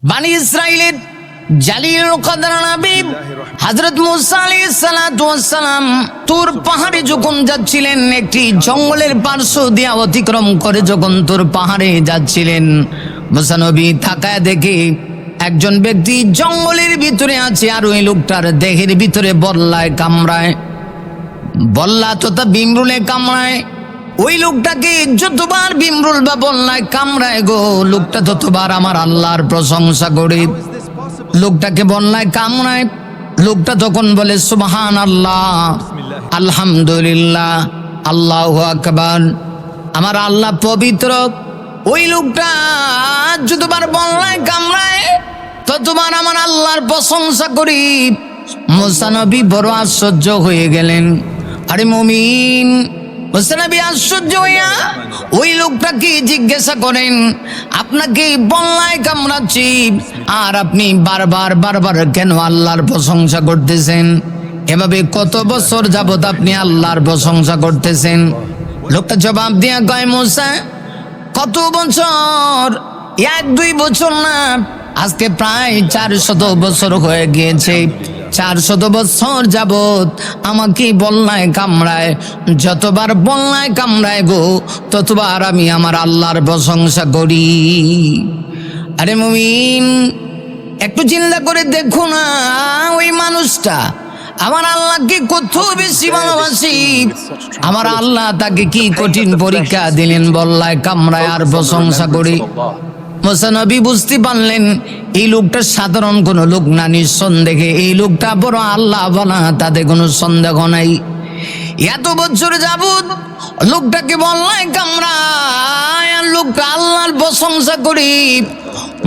বানি ইসরাইলের জালিলুল কদর নবী হযরত মুসা আলাইহিস সালাতু ওয়াস সালাম তুর পাহাড়ে যখন যাচ্ছিলেন, একটি জঙ্গলের পার্শ্ব দিয়ে অতিক্রম করে যখন তুর পাহাড়ে যাচ্ছিলেন, মুসা নবী তাকায় দেখে একজন ব্যক্তি জঙ্গলের ভিতরে আছে, আর ওই লোকটার দেহের ভিতরে বল্লায় কামড়ায়, বল্লা তথা বিমরুলে কামড়ায়। ওই লোকটাকে যতবার বিমরুল বা বল্লায় কামড়ায় গো, লোকটা ততবার আমার আল্লাহর প্রশংসা করে। লোকটাকে বল্লায় কামড়ায়, লোকটা তখন বলে সুবহানাল্লাহ, আলহামদুলিল্লাহ, আল্লাহু আকবার, আমার আল্লাহ পবিত্র। ওই লোকটা যতবার বল্লায় কামড়ায় ততবার আমার আল্লাহর প্রশংসা করি। মুসা নবী বড় আশ্চর্য হয়ে গেলেন। আরে মুমিন, মুসা নবী আশ্চর্য হইয়া ওই লোকটাকে জিজ্ঞাসা করেন, আপনাকে বল্লায় কামড়াচ্ছি আর আপনি বারবার বারবার কেন আল্লাহর প্রশংসা করতেছেন? এভাবে কত বছর যাবত আপনি আল্লাহর প্রশংসা করতেছেন? লোকটা জবাব দিয়া কয়, মুসা, কত বছর? 1-2 বছর না, আজকে প্রায় 400 বছর হয়ে গিয়েছে। 400 বছর যাবত আমাকে বল্লায় কামড়ায়, যতবার বল্লায় কামড়ায় গো ততবার আমি আমার আল্লাহর প্রশংসা করি। আরে মুমিন, একটু চিন্তা করে দেখো না, ওই মানুষটা আমার আল্লাহকে কত বেশি ভালোবাসি। আমার আল্লাহ তাকে কি কঠিন পরীক্ষা দিলেন, বল্লায় কামড়ায় আর প্রশংসা করি। মুসা নবী বুঝতে পারলেন এই লোকটা সাধারণ কোনো লোক না, নিঃসন্দেহে এই লোকটা বড় আল্লাহ বলা, তাতে কোনো সন্দেহ নাই। এত বছর যাবত লোকটাকে বল্লায় কামড়ায় আর লোকটা আল্লাহর প্রশংসা করি।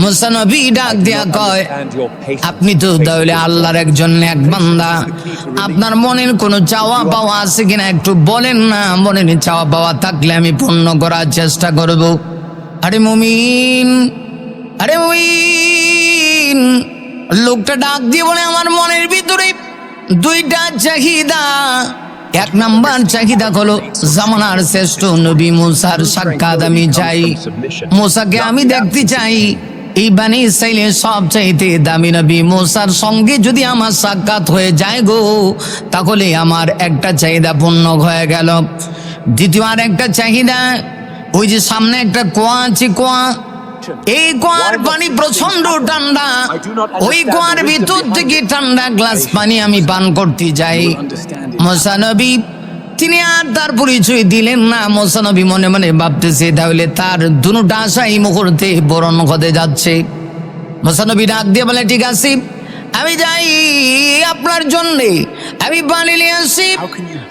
মুসা নবী ডাক দিয়া কয়, আপনি তো তাহলে আল্লাহর একজন নেক বান্দা, আপনার মনের কোনো চাওয়া পাওয়া আছে কিনা একটু বলেন না, মনের চাওয়া পাওয়া থাকলে আমি পূর্ণ করার চেষ্টা করব। আরে মুমিন, আরে মুমিন, লোকটা ডাক দিয়ে বলে, আমার মনের ভিতরে 2টা চাহিদা। 1 নাম্বার চাহিদা হলো জামানার শ্রেষ্ঠ নবী মুসার সাক্ষাৎ আমি চাই। মুসাকে আমি দেখতে চাই। এই বানি ইসরাইলের সবচাইতে দামি নবী মুসার সঙ্গে যদি আমার সাক্ষাৎ হয়ে যায় গো, তাহলে আমার একটা চাহিদা পূর্ণ হয়ে গেল। দ্বিতীয় আর একটা চাহিদা, ওই যে সামনে একটা কুয়া আছে, কুয়া, এই কুয়ার পানি প্রচন্ড ঠান্ডা, ওই কুয়ার ভিতর থেকে ঠান্ডা গ্লাস পানি আমি পান করতে যাই। মুসা নবী তিনি আর তার পরিচয় দিলেন না। মুসা নবী মনে মনে ভাবতেছে তাহলে তার দুটো আশা এই মুহূর্তে পূরণ হতে যাচ্ছে। মুসা নবী ডাক দিয়ে বলে, ঠিক আছে, আমি যাই আপনার জন্যে, আমি পানি নিয়ে আসি।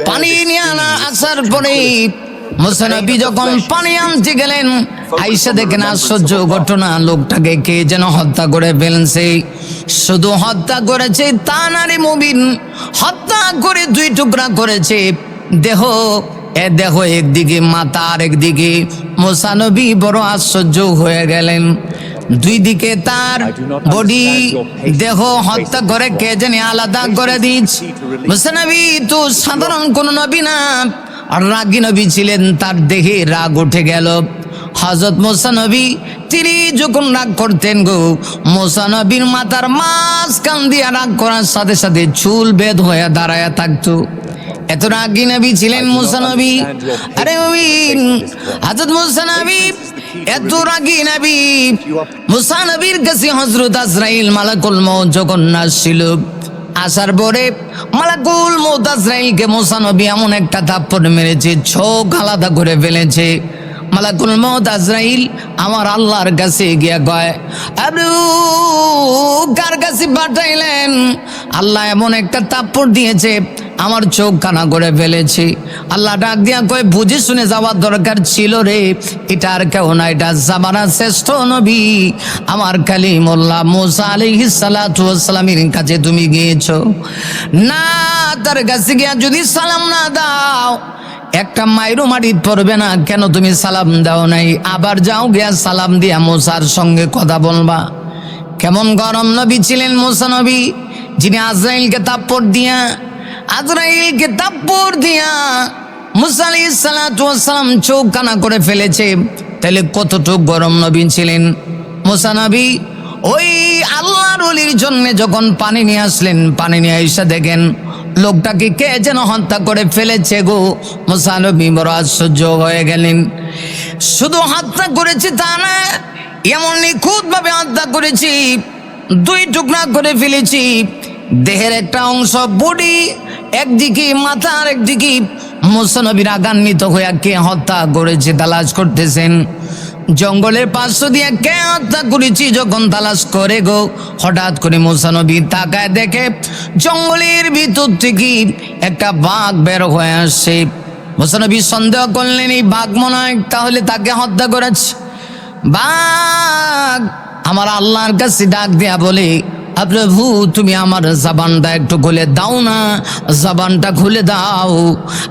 পানি নিয়ে আসার পরে মুসা নবী যখন পানি আনতে গেলেন, আইসা দেখেন আশ্চর্য ঘটনা, লোকটাকে কে যেন হত্যা করে ফেলছে। শুধু হত্যা করেছে তা না রে মুমিন, হত্যা করে 2 টুকরা করেছে দেহ। দেহ একদিকে, মাথা আর একদিকে। মুসা নবী বড় আশ্চর্য হয়ে গেলেন। 2 দিকে তার বডি, দেহ হত্যা করে কে যেন আলাদা করে দিচ্ছে। মুসা নবী তো সাধারণ কোন নবী না, আর রাগী নবী ছিলেন, তার দেহে রাগ উঠে গেল। হযরত মুসা নবী তিনি যখন রাগ করতেন গো, মুসা নবীর মাথার মাঝখান দিয়ে রাগ করার সাথে সাথে চুল বেদ হয়ে দাঁড়ায়া থাকতো। এত রাগী নবী ছিলেন মুসা নবী। আরে হযরত মুসা নবী এত রাগী নবী, মুসা নবীর কাছে হযরত আজরাইল মালাকুল মউত যখন আসছিল, আসার পরে মালাকুল মউত আজরাইলকে মুসা নবী এমন একটা থাপ্পড় মেরেছে, চোখ আলাদা করে ফেলেছে। মালাকুল মউত আজরাইল আমার আল্লাহর কাছে গিয়া কয়, আবু কার কাছে পাঠাইলেন? আল্লাহ এমন একটা থাপ্পড় দিয়েছে, আমার চোখ কানা করে ফেলেছে। আল্লাহ ডাক দিয়া কয়, বুঝে শুনে যাওয়ার দরকার ছিল রে, এটা আর কেউ না, এটা জামানার শ্রেষ্ঠ নবী আমার কালিমুল্লাহ মুসা আলাইহিস সালাতু ওয়াস সালামের কাছে তুমি গিয়েছো না? তার কাছে গিয়া যদি সালাম না দাও একটা মাইরো মাটিত পড়বে না। কেন তুমি সালাম দাও নাই? আবার যাও গিয়া সালাম দিয়া মুসার সঙ্গে কথা বলবা। কেমন গরম নবী ছিলেন মুসা নবী, যিনি আজরাইলকে থাপ্পড় দিয়া মুসা আলাইহিস সালাতু ওয়াস সালাম চোখ কানা করে ফেলেছে। তাহলে কতটুকু গরম নবী ছিলেন মুসা নবী। ওই আল্লাহর ওলির জন্য যখন পানি নিয়ে আসলেন, পানি নিয়ে এসে দেখেন লোকটাকে কে যেন হত্যা করে ফেলেছে গো। মুসা নবী বড় আশ্চর্য হয়ে গেলেন। শুধু হত্যা করেছি তা না, এমন নিখুঁত ভাবে হত্যা করেছি, দুই টুকরা করে ফেলেছি। দেহের একটা অংশ বডি একদিকে, মাথার একদিকে। মুসা নবী রাগান্বিত হয়ে কে হত্যা করেছে তালাশ করতেছেন। জঙ্গলের পাশ দিয়ে কে হত্যা করেছি যখন তালাশ করে গো, হঠাৎ করে মুসা নবী তাকায় দেখে জঙ্গলের ভিতর থেকে একটা বাঘ বের হয়ে আসছে। মুসা নবী সন্দেহ করলেন এই বাঘ মনে হয় তাহলে তাকে হত্যা করেছে। বাঘ আমার আল্লাহর কাছে ডাক দেয়া বলে, প্রভু তুমি আমার জবানটা একটু খুলে দাও না, জবানটা খুলে দাও,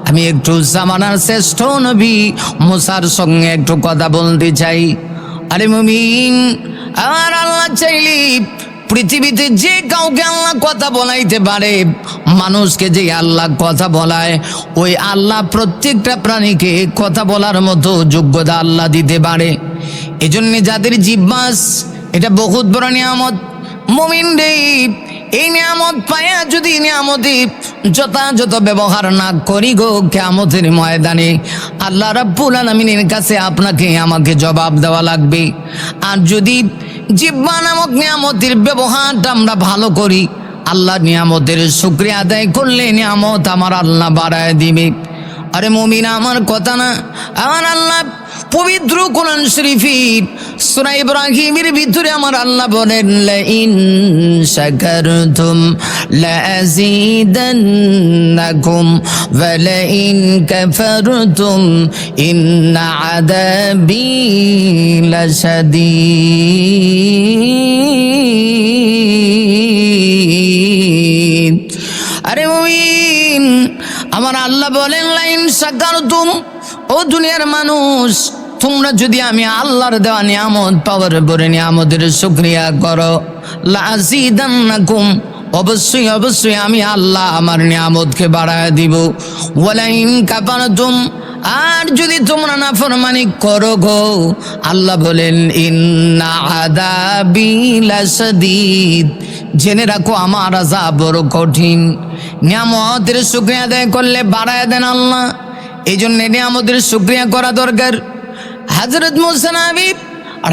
আমি একটু জামানার শ্রেষ্ঠ নবী মুসার সঙ্গে একটু কথা বলতে চাই। আরে মুমিন, আমার আল্লাহ চাইলে পৃথিবীতে যে কাউকে আল্লাহ কথা বলাইতে পারে। মানুষকে যে আল্লাহ কথা বলায়, ওই আল্লাহ প্রত্যেকটা প্রাণীকে কথা বলার মতো যোগ্যতা আল্লাহ দিতে পারে। এজন্য যাদের জিহ্বাস, এটা বহুত বড় নিয়ামত। মুমিন রে, এই নিয়ামত পায়া যদি নিয়ামতে যথাযথ ব্যবহার না করি গো, কিয়ামতের ময়দানে আল্লাহ রাব্বুল আলামিনের কাছে আপনাকে আমাকে জবাব দেওয়া লাগবে। আর যদি জিহ্বা নামক নিয়ামতের ব্যবহারটা আমরা ভালো করি, আল্লাহ নিয়ামতের শুকরিয়া আদায় করলে নিয়ামত আমার আল্লাহ বাড়ায় দিবে। আরে মুমিন, আমার কথা না, আমার আল্লাহ পবিত্র কোরআন শরীফের সূরা ইব্রাহিমের ভিতরে আমার আল্লাহ বলেন, লাইন শাকারতুম লাযীদান্নাকুম ওয়া লাইন কাফারতুম ইন্না আযাবী লাশাদীদ। আরে মুমিন, আমার আল্লাহ বলেন, লাইন শাকারতুম, ও দুনিয়ার মানুষ, তোমরা যদি আমি আল্লাহর দেওয়া নিয়ামত পাওয়ার পরে নিয়ামতের শুকরিয়া করো, লাযীদান্নাকুম, অবশ্যই অবশ্যই আমি আল্লাহ আমার নিয়ামতকে বাড়ায় দিব। ওয়ালাইন কাফারতুম, আর যদি তোমরা নাফরমানি করো গো, আল্লাহ বলেন ইন্না আযাবী লাশাদীদ, জেনে রাখো আমার আযাব বড় কঠিন। নিয়ামতের শুকরিয়া আদায় করলে বাড়ায় দেন আল্লাহ, এই জন্য নিয়ামতের শুকরিয়া করা দরকার। হযরত মুসা নবী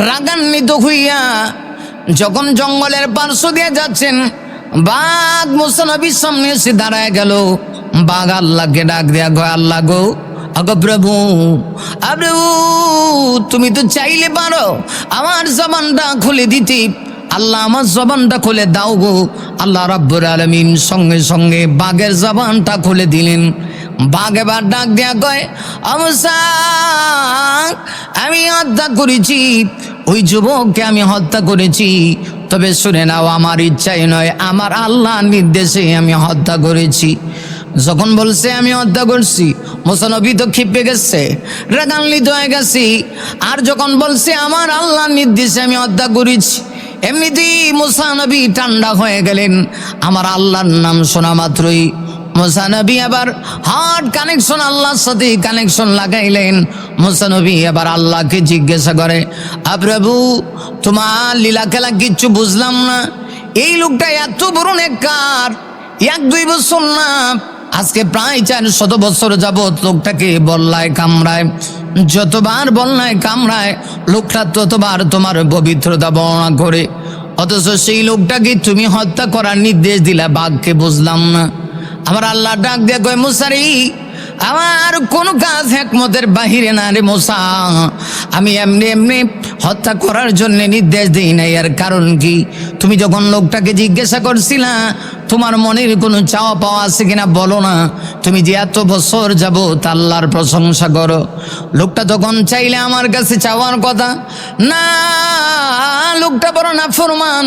রাগান্বিত হইয়া যখন জঙ্গলের পার্শ্ব দিয়ে যাচ্ছেন, বাঘ মুসা নবীর সামনে এসে দাঁড়ায় গেল। বাঘ আল্লাহকে ডাক দেয়া গো, আল্লাহ গো, আগো প্রভু, প্রভু তুমি তো চাইলে পারো আমার জবানটা খুলে দিতে, আল্লাহ আমার জবানটা খুলে দাও গো। আল্লাহ রাব্বুল আলামিন সঙ্গে সঙ্গে বাঘের জবানটা খুলে দিলেন। বাঘ এবার ডাক দেয়া কয়, মুসা, আমি হত্যা করেছি, ওই যুবককে আমি হত্যা করেছি, তবে শুনে নাও আমার ইচ্ছাই নয়, আমার আল্লাহর নির্দেশে আমি হত্যা করেছি। যখন বলছে আমি হত্যা করছি, মুসা নবী তো ক্ষিপে গেছে, রাগান্বিত হয়ে গেছি। আর যখন বলছে আমার আল্লাহর নির্দেশে আমি হত্যা করেছি, এমনিতেই মুসা নবী ঠান্ডা হয়ে গেলেন। আমার আল্লাহর নাম শোনা মাত্রই মুসা নবী আবার হার্ট কানেকশন, আল্লাহর সাথে কানেকশন লাগাইলেন। মুসা নবী আবার আল্লাহকে জিজ্ঞাসা করে, প্রভু তোমার লীলা খেলা কিচ্ছু বুঝলাম না, এই লোকটা এত বড় নেককার, 1-2 বছর না, আজকে প্রায় 400 বছর যাবত লোকটাকে বল্লায় কামড়ায়, যতবার বল্লায় কামড়ায় লোকটা ততবার তোমার পবিত্রতা বর্ণনা করে, অথচ সেই লোকটাকে তুমি হত্যা করার নির্দেশ দিলা, বাঘকে বুঝলাম না। আমার আল্লাহ ডাক দিয়ে কয়, মুসারি, আমার কোনো কাজ হিকমতের বাহিরে না রে মুসা, আমি এমনি এমনি হত্যা করার জন্য নির্দেশ দিই নাই। এর কারণ কি, তুমি যখন লোকটাকে জিজ্ঞাসা করছিলা তোমার মনের কোনো চাওয়া পাওয়া আছে কিনা বলো না, তুমি যে এত বছর যাবত আল্লাহর প্রশংসা করো, লোকটা তখন চাইলে আমার কাছে চাওয়ার কথা না, লোকটা বড় নাফরমান,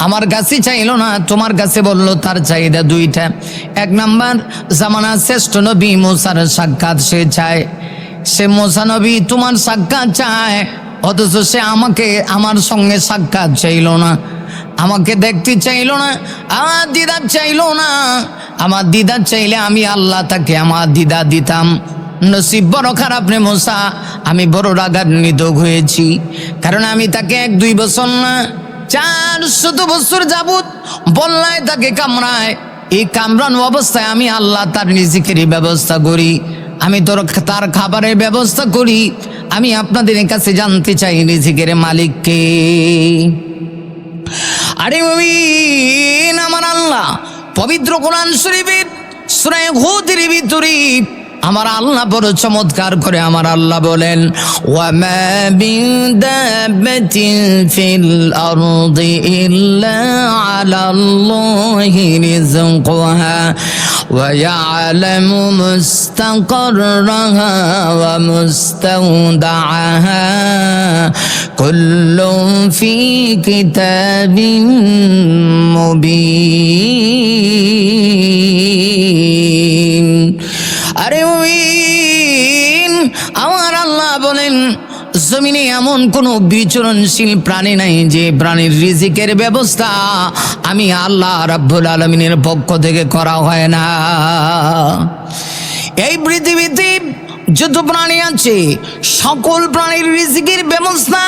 আমার কাছে চাইলো না, তোমার কাছে বললো। তার চাহিদা 2টা, 1 নাম্বার জামানার শ্রেষ্ঠ নবী মুসার সাক্ষাৎ সে চায়, সে মুসা নবী তোমার সাক্ষাৎ চায়, অথচ সে আমাকে আমার সঙ্গে সাক্ষাৎ চাইলো না, আমাকে দেখতে চাইলো না, আমার দিদার চাইলো না। আমার দিদার চাইলে আমি আল্লাহ তাকে আমার দিদা দিতাম। নসিব বড় খারাপ রে মুসা, আমি বড় রাগান্বিত হয়েছি, কারণ আমি তাকে 1-2 বছর না 400 বছর যাবত বন্যায় তাকে কামড়ায়। এই কামড়ানো অবস্থায় আমি আল্লাহ তার রিজিকের ব্যবস্থা করি, আমি তার খাবারের ব্যবস্থা করি। আমি আপনাদের কাছে জানতে চাই রিজিকের মালিক কে? আরে মুমিন, আমার আল্লাহ পবিত্র কোরআন শরীফের সূরা হুদের ভিতরে আমার আল্লাহ বড় চমৎকার করে আমার আল্লাহ বলেন, ওয়ামা বিন দাব্বাতিন ফিল আরদি ইল্লা আলাল্লাহি রিজকুহা ওয়া ইয়ালামু মুস্তাকাররাহা ওয়া মুস্তাওদাআহা কুল্লুন ফি কিতাবিন মুবিন। আরে মুমিন, আমার আল্লাহ বলেন জমিনে এমন কোন বিচরণশীল প্রাণী নাই যে প্রাণীর রিজিকের ব্যবস্থা আমি আল্লাহ রাব্বুল আলামিনের পক্ষ থেকে করা হয় না। এই পৃথিবীতে যত প্রাণী আছে সকল প্রাণীর রিজিকের ব্যবস্থা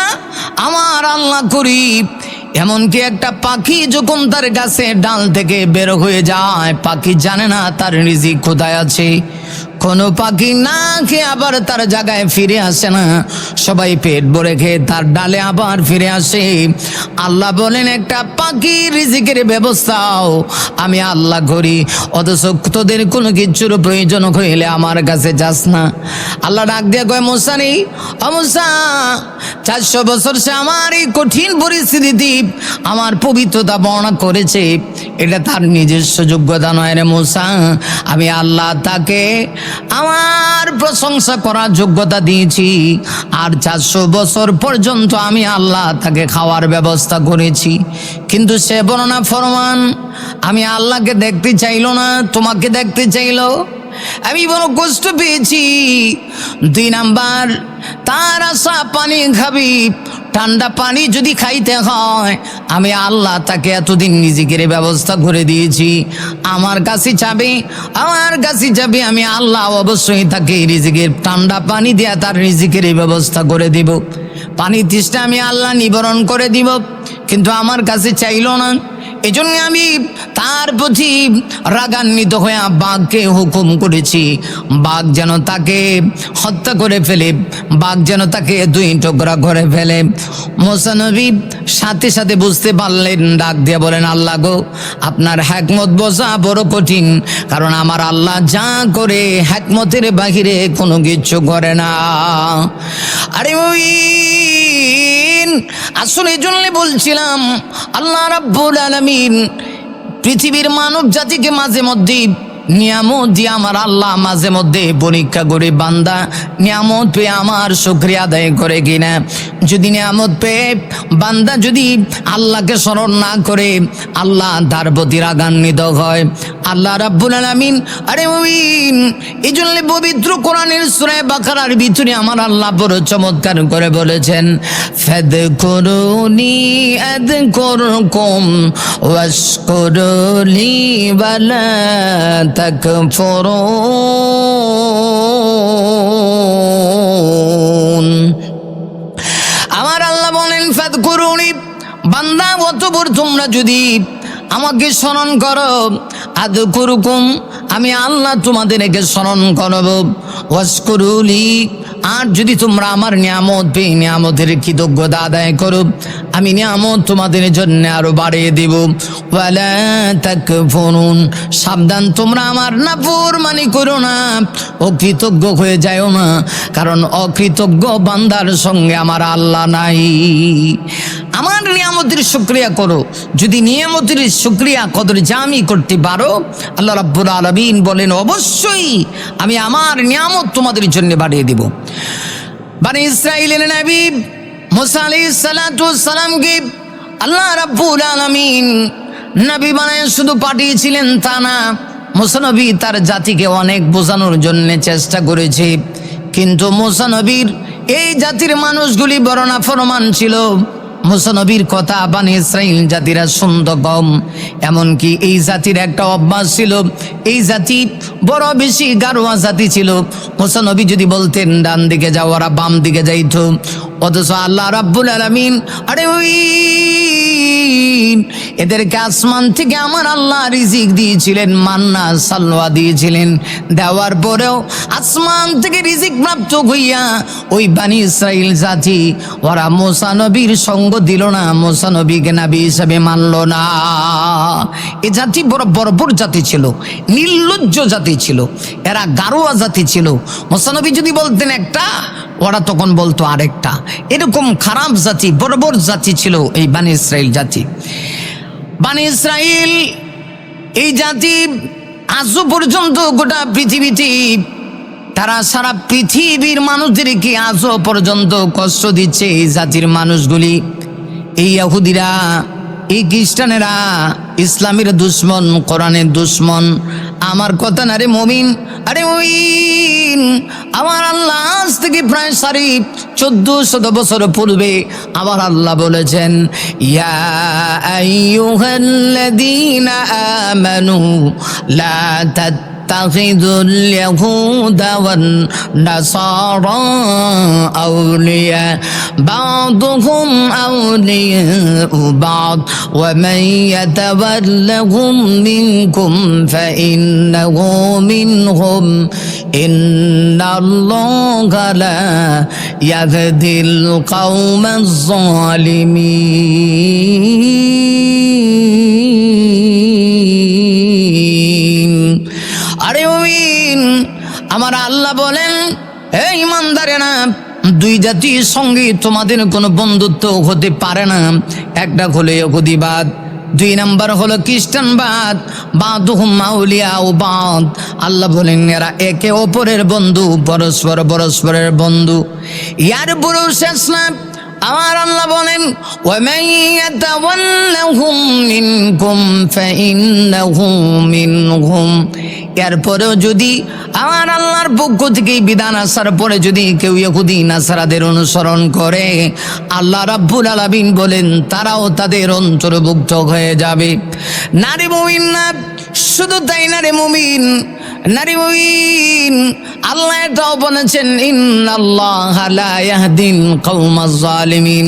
আমার আল্লাহ করি। এমনকি একটা পাখি যখন তার গাছে ডাল থেকে বের হয়ে যায়, পাখি জানে না তার রিজিক কোথায় আছে। কোনো পাখি না খেয়ে আবার তার জায়গায় ফিরে আসে না, সবাই পেট ভরে খেয়ে তার ডালে আবার ফিরে আসে। আল্লাহ বলেন একটা পাখি রিজিকের ব্যবস্থাও আমি আল্লাহ করি, অথচ তোদের কোনো কিছুর প্রয়োজন হইলে আমার কাছে যাস না। আল্লাহ ডাক দিয়ে কয়, মুসা রে, ও মুসা, 400 বছর সে আমার এই কঠিন পরিস্থিতি আমার পবিত্রতা বর্ণনা করেছে, এটা তার নিজস্ব যোগ্যতা নয় রে মুসা। আমি আল্লাহ তাকে আমার প্রশংসা করার যোগ্যতা দিয়েছি, আর 400 বছর পর্যন্ত আমি আল্লাহ তাকে খাওয়ার ব্যবস্থা করেছি। কিন্তু সে বর্ণনা ফরমান, আমি আল্লাহকে দেখতে চাইলো না, তোমাকে দেখতে চাইলো। আমি বড় কষ্ট পেয়েছি। 2 নাম্বার, তার আশা পানি খাবি, ঠান্ডা পানি যদি খাইতে হয় আমি আল্লাহ তাকে এতদিন রিজিকের ব্যবস্থা করে দিয়েছি। আমার কাছে চাবি, আমি আল্লাহ অবশ্যই তাকে রিজিকের ঠান্ডা পানি দিয়ে তার রিজিকের ব্যবস্থা করে দিব। পানি তৃষ্ণা আমি আল্লাহ নিবারণ করে দিব, কিন্তু আমার কাছে চাইল না। এজন্য আমি তার প্রতি রাগান্বিত হয়ে বাঘকে হুকুম করেছি, বাঘ যেন তাকে হত্যা করে ফেলে, বাঘ যেন তাকে 2 টুকরা করে ফেলে। মুসা নবী সাথে সাথে বুঝতে পারলেন, ডাক দিয়ে বলেন, আল্লাহ গো, আপনার হিকমত বোঝা বড় কঠিন, কারণ আমার আল্লাহ যা করে হিকমতের বাহিরে কোনো কিছু করে না। আরে মুমিন, আসলে এজন্য বলছিলাম আল্লাহ রাব্বুল আলামিন পৃথিবীর মানব জাতিকে মাঝে মধ্যে নিয়ামত দিয়ে আমার আল্লাহ মাঝে মধ্যে পরীক্ষা করে বান্দা নিয়ামত পেয়ে আমার শুকরিয়া আদায় করে কিনা। যদি নিয়ামত পেয়ে বান্দা যদি আল্লাহকে স্মরণ না করে আল্লাহ তার প্রতি রাগান্বিত হয়। আল্লাহ রাব্বুল আলামিন, আরে মুমিন, এই জন্য পবিত্র কোরআনের সূরা বাকারার ভিতরে আমার আল্লাহ বড় চমৎকার করে বলেছেন, ফাদকুরুনি আযকুরকুম ওয়াশকুরুলি ওয়ালা তাকফুরুন। আমার আল্লাহ বলেন, ফাদকুরুনি, বান্দা অতঃপর তোমরা যদি আমাকে স্মরণ করো, আযকুরকুম, আমি আল্লাহ তোমাদেরকে স্মরণ করব, ওয়াশকুরুলি, আর যদি তোমরা আমার নিয়ামত পেয়ে নিয়ামতের কৃতজ্ঞতা আদায় করো, আমি নিয়ামত তোমাদের জন্য আরো বাড়িয়ে দেব। ওয়ালা তাকফুরুন, সাবধান তোমরা আমার নাফরমানি করো না, অকৃতজ্ঞ হয়ে যাও না, কারণ অকৃতজ্ঞ বান্দার সঙ্গে আমার আল্লাহ নাই। আমার নিয়ামতের শুকরিয়া করো, যদি নিয়ামতের শুকরিয়া কদর জামি করতে পারো, আল্লাহ রাব্বুল আলামিন বলেন অবশ্যই আমি আমার নিয়ামত তোমাদের জন্য বাড়িয়ে দেব। বনি ইসরাইলের নবী মুসা আলাইহিস সালাতু ওয়াস সালামকে আল্লাহ রাব্বুল আলামিন নবী বানায় শুধু পাঠিয়েছিলেন তা না, মুসা নবী তার জাতিকে অনেক বোঝানোর জন্য চেষ্টা করেছে, কিন্তু মুসা নবীর এই জাতির মানুষগুলি বড় নাফরমান ছিল। মুসা নবীর কথা বনি ইসরাইল জাতিরা শুনত কম। এমনকি এই জাতির একটা অভ্যাস ছিল, এই জাতি বড় বেশি গারোয়া জাতি ছিল। মুসা নবী যদি বলতেন ডান দিকে যাও, ওরা বাম দিকে যাইতো। অথচ আল্লাহ রাব্বুল আলামিন আরে ওই এদেরকে আসমান থেকে আমার আল্লাহ রিজিক দিয়েছিলেন, মান্না সালওয়া দিয়েছিলেন। দেওয়ার পরেও আসমান থেকে রিজিক প্রাপ্ত হইয়া ওই বানি ইসরাইল জাতি ওরা মুসা নবীর সঙ্গ দিল না, মুসা নবীকে নবী হিসেবে মানল না। এ জাতি বড় বর্বর জাতি ছিল, নির্লজ্জ জাতি ছিল, এরা গারোয়া জাতি ছিল। মুসা নবী যদি বলতেন একটা, ওরা তখন বলতো আরেকটা। এরকম খারাপ জাতি, বর্বর জাতি ছিল এই বানি ইসরাইল জাতি। বানি ইসরাইল এই জাতি আজও পর্যন্ত গোটা পৃথিবীতে তারা সারা পৃথিবীর মানুষদেরকে আজও পর্যন্ত কষ্ট দিচ্ছে। এই জাতির মানুষগুলি, এই ইহুদিরা, এই খ্রিস্টানেরা ইসলামের দুশ্মন, কোরআনের দুশ্মন। আমার কথা না রে মুমিন, আরে মুমিন, আমার আল্লাহ আজ থেকে প্রায় 1400 বছর পূর্বে আমার আল্লাহ বলেছেন, ইয়া আইয়ুহাল্লাযীনা আমানু লা تتخذوا اليهود والنصارى أولياء بعضهم أولياء بعض ومن يتولهم منكم فإنه منهم إن الله لا يهدي القوم الظالمين। আরে মুমিন, আমার আল্লাহ বলেন, হে ইমানদারেরা, দুই জাতির সঙ্গে তোমাদের কোনো বন্ধুত্ব হতে পারে না। একটা হলো ইহুদিবাদ, 2 নাম্বার হলো খ্রিস্টানবাদ। বাদুহুম আউলিয়াউ বাদ, আল্লাহ বলেন এরা একে অপরের বন্ধু, পরস্পরের বন্ধু। ইয়ার পুরো শেষ না, আমার আল্লাহ বলেন, ওয়ামান ইয়াতাওয়াল্লাহুম মিনকুম ফাইন্নাহু মিনহুম। এরপরেও যদি আমার আল্লাহর পক্ষ থেকে বিধান আসার পরে যদি কেউ ইহুদি নাসারাদের অনুসরণ করে, আল্লাহ রাব্বুল আলামিন বলেন তারাও তাদের অন্তর্ভুক্ত হয়ে যাবে। নারী মুমিন না, শুধু তাই না রে মুমিন, নারী মুমিন, আল্লাহ এটাও বলেছেন, ইন্নাল্লাহা লা ইয়াহদিল কওমাজ জালিমিন।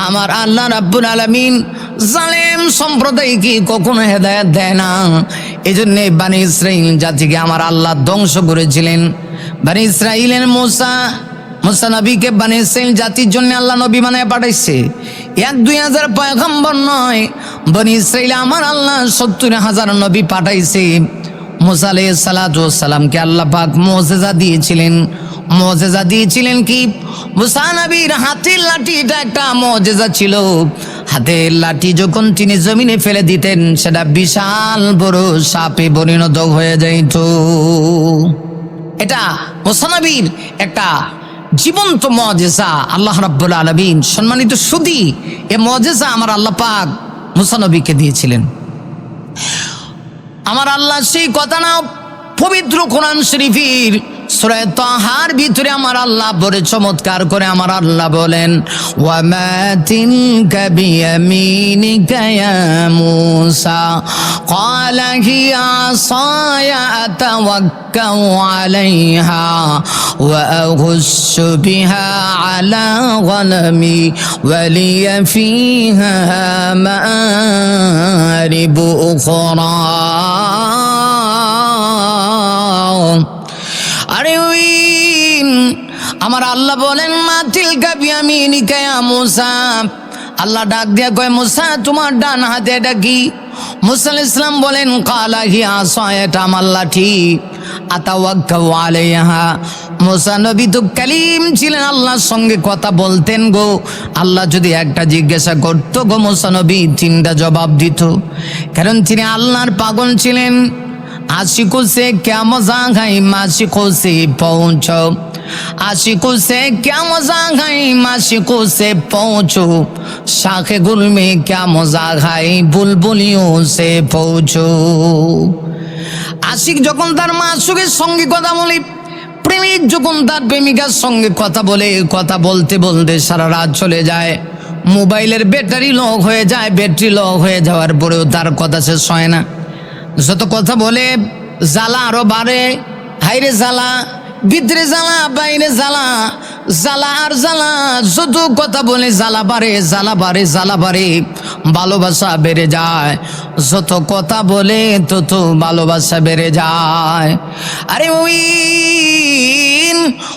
আমার আল্লাহ রাব্বুল আলামিন জালেম সম্প্রদায়কে কখনো হেদায়েত দেয় না। এজন্য বানি ইসরাইল জাতিকে আমার আল্লাহ ধ্বংস করেছিলেন। বানি ইসরাইলের মুসা নবীকে বানি ইসরাইল জাতির জন্য আল্লাহ নবী বানায় পাঠাইছে। 1-2000 পয়গম্বর নয়, বানি ইসরাইলে আমার আল্লাহ 70,000 নবী পাঠাইছে। মুসা আলাইহিস সালাতু ওয়াস সালামকে আল্লাহ পাক মুজিজা দিয়েছিলেন। মুজিজা দিয়েছিলেন কি? মুসা নবীর হাতের লাঠিটা একটা মুজিজা ছিল। হাতের লাঠি যখন তিনি জমিনে ফেলে দিতেন, সেটা বিশাল বড় সাপে পরিণত হয়ে যাইত। এটা মুসা নবীর একটা জীবন্ত মুজিজা। আল্লাহ রাব্বুল আলামিন সম্মানিত সুধী, এই মুজিজা আমার আল্লাহ পাক মুসা নবীকে দিয়েছিলেন। আমার আল্লাহ সেই কথা না পবিত্র কোরআন শরীফের সূরা তাহার ভিতরে আমার আল্লাহ বড় চমৎকার করে আমার আল্লাহ বলেন, ওয়া মা তিনকা বিয়ামিনিকা ইয়া মূসা ক্বালা হিয়া আসায়া আতাওয়াক্কাউ আলাইহা ওয়া আগুসু বিহা আলা গনামি ওয়া লিয়া ফিহা মাআরিবু উখরা। আরে ওই আমার আল্লাহ বলেন, মাতিল কাবিয়ামিনিকা ইয়া মূসা। আল্লাহ ডাক দিয়া কয়, মূসা তোমার ডান হাতে এটা কি? মূসা আলাইহিস সালাম বলেন, ক্বালা হিয়া আসা, এটা আমার লাঠি। আতাওয়াক্কাউ আলাইহা। মূসা নবী তো কালিম ছিলেন, আল্লাহর সঙ্গে কথা বলতেন গো। আল্লাহ যদি একটা জিজ্ঞাসা করতো গো, মূসা নবী 3টা জবাব দিত, কারণ তিনি আল্লাহর পাগল ছিলেন। आशिकों से क्या मजाक है, माशिकों से पहुँचो। आशिकों से क्या मजाक है, माशिकों से पहुँचो। शाखे गुल में क्या मजाक है, बुलबुलियों से पहुँचो। आशिक যখন তার মাশূকের সঙ্গে কথা বলে, প্রেমিক যখন তার প্রেমিকার সঙ্গে কথা বলে, কথা বলতে বলতে সারা রাত চলে যায়। মোবাইলের ব্যাটারি লো হয়ে যায়, ব্যাটারি লো হয়ে যাওয়ার পরেও তার কথা শেষ হয় না। যত কথা বলে জ্বালা আরো বাড়ে। হাইরে জ্বালা, ভিতরে জ্বালা, বাইরে জ্বালা। জ্বালা আর জ্বালা, যত কথা বলে জ্বালা বাড়ে, জ্বালা বাড়ে, জ্বালা বাড়ে, ভালোবাসা বেড়ে যায়। যত কথা বলে তত ভালোবাসা বেড়ে যায়। আরে ওই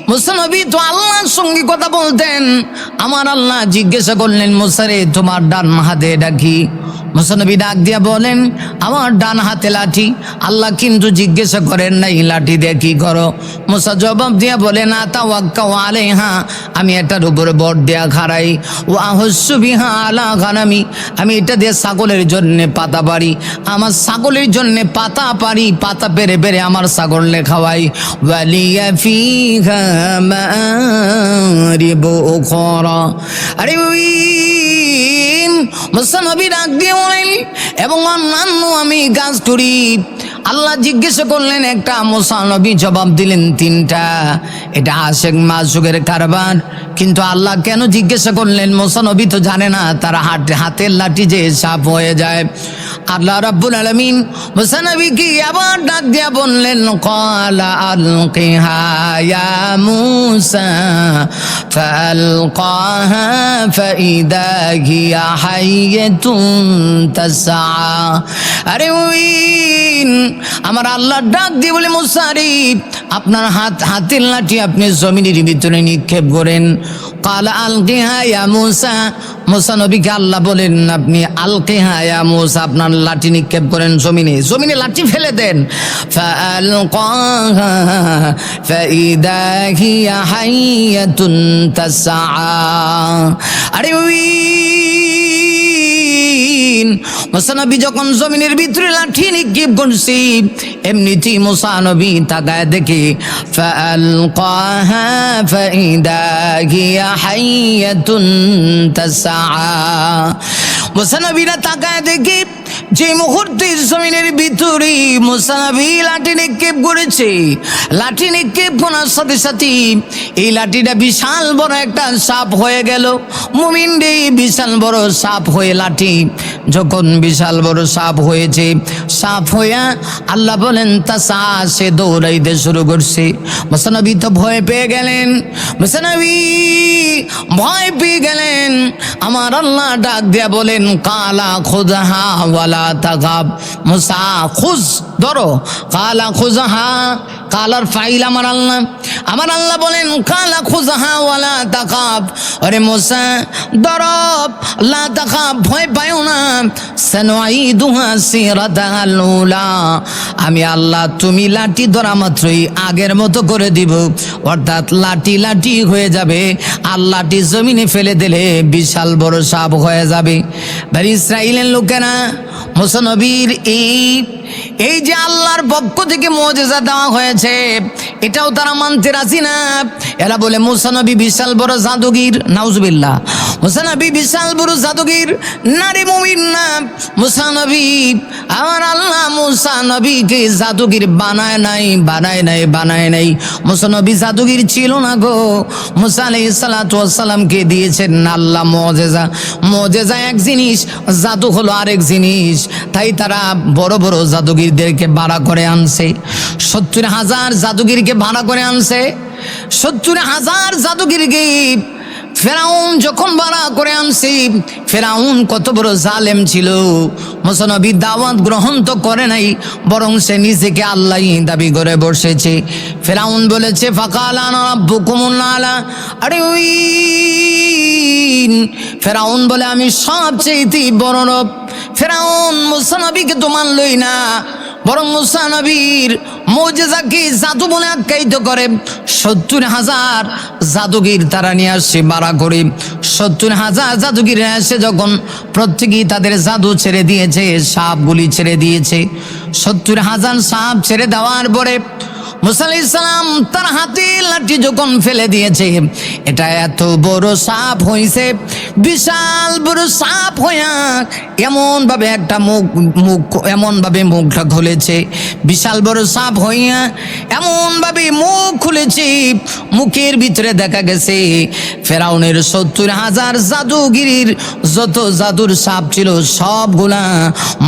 মুসা নবী তো আল্লাহর সঙ্গে কথা বলতেন। আমার আল্লাহ জিজ্ঞাসা করলেন, মুসা রে তোমার ডান হাতে এটা কি? মুসা নবী ডাক দিয়া বলেন, আমার ডান হাতে লাঠি। আল্লাহ কিন্তু জিজ্ঞাসা করেন নাই লাঠি দিয়ে কি করো। মুসা জবাব দিয়া বলেন, আতাওয়াক্কাউ আলাইহা, আমি এটার উপরে বট দেয়া খাড়াই। ও আহস্সু বিহা আলা গানামি, আমি এটা দিয়ে ছাগলের জন্য পাতা পারি, আমার ছাগলের জন্য পাতা পারি, পাতা পেরে পেরে আমার ছাগলে খাওয়াই। ওয়ালিয়া ফিহা মারিবু উখরা। আরে ওই মুসা নবী ডাক দিয়ে বলেন, এবং অন্যান্য আমি কাজ করি। আল্লাহ জিজ্ঞাসা করলেন একটা, মুসা নবী জবাব দিলেন তিনটা। এটা আশেক মাসুকের কারবার। কিন্তু আল্লাহ কেন জিজ্ঞাসা করলেন? মুসা নবী তো জানে না তার হাতের লাঠি যে সাপ হয়ে যায়। আল্লাহ রাব্বুল আলামিন মুসা নবীকে আবার ডাক দিয়া বললেন, ক্বালা আলকিহা ইয়া মুসা ফালকাহা ফাইদা হিয়া হাইয়াতুন তাসআ। আরে ওই আমার আল্লাহ ডাক দিয়ে বলে, মুসা রে আপনার হাতের লাঠি আপনি জমিনের ভিতরে নিক্ষেপ করেন। ক্বালা আলকিহা ইয়া মুসা, মুসা নবীকে আল্লাহ বলেন আপনি আলকিহা ইয়া মুসা, আপনার লাঠি নিক্ষেপ করেন জমিনে, জমিনে লাঠি ফেলে দেন। ফাআলকাহা ফাইদা হিয়া হাইয়াতুন তাসআ। আরে ওই মুসা নবী যখন জমিনের ভিতরে লাঠি নিক্ষেপ করছি, এমনিতেই মুসা নবী তাকায় দেখে ফাআলকাহা ফাইদা হিয়া হাইয়াতুন তাসআ। মুসা নবীরা তাকায় দেখে যে মুহূর্তে জমিনের ভিতরে মুসা নবী লাঠি নিক্ষেপ করেছে, লাঠি নিক্ষেপ করার সাথে সাথে এই লাঠিটা বিশাল বড় একটা সাপ হয়ে গেল। মুমিন রে, বিশাল বড় সাপ হয়ে লাঠি যখন বিশাল বড় সাপ হয়েছে, সাপ হইয়া আল্লাহ বলেন তাসা, সে দৌড়াইতে শুরু করছে। মুসা নবী তো ভয় পেয়ে গেলেন, মুসা নবী ভয় পেয়ে গেলেন। আমার আল্লাহ ডাক দিয়া বলেন, কালা খুযহা ওয়ালা তাগাব। মুসা খুজ, ধরো। কালা খুযহা, কালার ফাইল আমার আল্লাহ। আমার আল্লাহ বলেন কালা খুযহা ওয়ালা তাগাব। আরে মুসা ধরো, লা তাগাব, ভয় পাও না। সানুঈদুহা সিরাতাল উলা, আমি আল্লাহ তুমি লাঠি ধরা মাত্রই আগের মতো করে দিব, অর্থাৎ লাঠি লাঠি হয়ে যাবে। আর লাঠি জমিনে ফেলে দিলে বিশাল বড় সাপ হয়ে যাবে। বনি ইসরাইলের লোকেরা মুসা নবীর এই যে আল্লাহর পক্ষ থেকে মুজিজা দেওয়া হয়েছে, এটাও তারা মানতে রাজি না। এরা বলে মুসা নবী বিশাল বড় জাদুগির, নাউজুবিল্লাহ। মুসা নবী বিশাল বড় জাদুগির, নারী মুমিন না। মুসা নবী, আমার আল্লাহ মুসা নবীকে জাদুগির বানায় নাই, বানায় নাই, বানায় নাই। মুসা নবী জাদুগির ছিল না গো। মুসা আলাইহিস সালাতু ওয়াস সালামকে দিয়েছেন আল্লাহ মুজিজা। মুজিজা এক জিনিস, জাদু হলো আরেক জিনিস। তাই তারা বড় বড় জাদুগিরদেরকে ভাড়া করে আনছে। 70,000 জাদুগিরকে ভাড়া করে আনছে। 70,000 জাদুগিরকে ফেরাউন যখন ভাড়া করে আনছে, ফেরাউন কত বড় জালেম ছিল। মুসা নবী দাওয়াত গ্রহণ তো করে নাই, বরং সে নিজেকে আল্লাহই দাবি করে বসেছে। ফেরাউন বলেছে ফাকালা আনা রাব্বুকুমুল আলা। আরে ওই ফেরাউন বলে আমি সবচেয়ে বড় রব। ফেরাউন মুসা নবীকে তো মানলই না, বরং মুসা নবীর মুজিজাকে জাদু বলে আখ্যায়িত করে। 70,000 জাদুগির তারা নিয়ে আসছে ভাড়া করে। 70,000 জাদুগির এসে যখন প্রত্যেকেই তাদের জাদু ছেড়ে দিয়েছে, সাপগুলি ছেড়ে দিয়েছে। 70,000 সাপ ছেড়ে দেওয়ার পরে মুসা আলাইহিস সালাম তার হাতে লাঠি যখন ফেলে দিয়েছে, এটা এত বড় সাপ হয়েছে, বিশাল বড় সাপ হইয়া এমন ভাবে একটা মুখ এমন ভাবে মুখটা খুলেছে, বিশাল বড় সাপ হইয়া এমন ভাবে মুখ খুলেছে, মুখের ভিতরে দেখা গেছে ফেরাউনের 70,000 জাদুগিরির যত জাদুর সাপ ছিল সবগুলা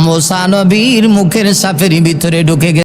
মুসা নবীর মুখের সাপের ভিতরে ঢুকে গেছে।